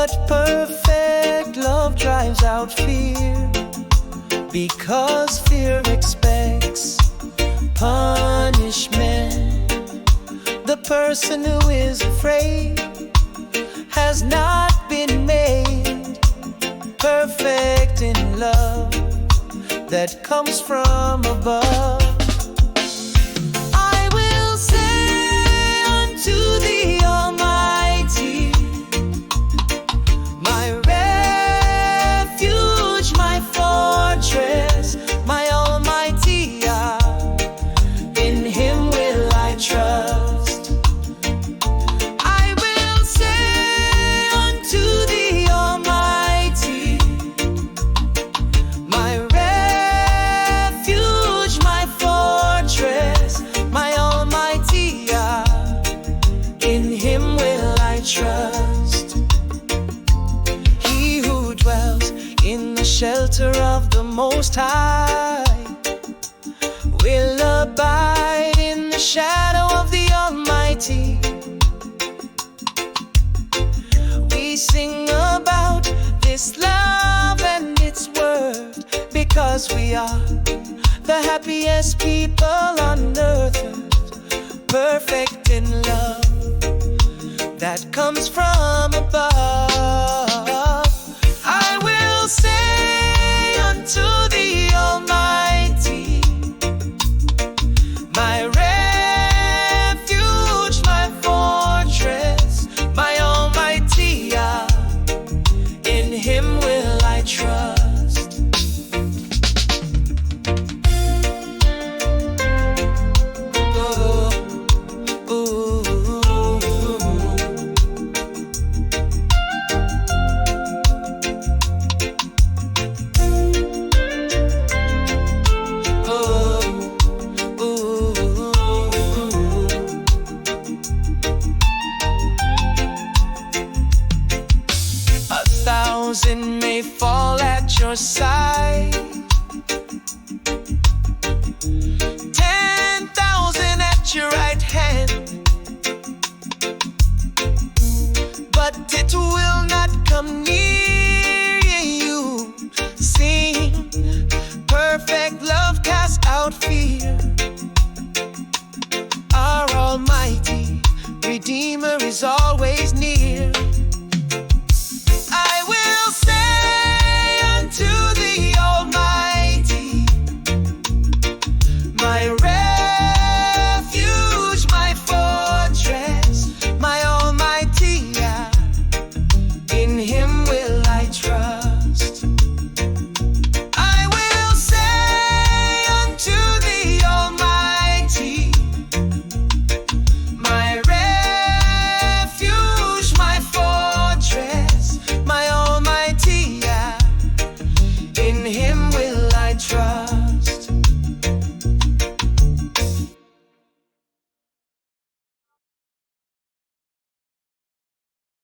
But perfect love drives out fear, because fear expects punishment. The person who is afraid has not been made perfect in love that comes from above. I will say unto the Almighty, my refuge, my fortress, my Almighty Yah, in Him will I trust. I will say unto the Almighty, my refuge, my fortress, my Almighty Yah, in Him will I trust. He who dwells in the shelter of the Most High will abide in the shadow of the Almighty. We sing about this love and its worth, because we are the happiest people on earth, perfect in love that comes from above. I will say unto the Almighty, my refuge, my fortress, my Almighty Yah, in Him will I trust. Oh, ooh. A thousand may fall at your side, 10,000 at your right hand, but it will not come near you. Sing, perfect love casts out fear. Our Almighty Redeemer is always near.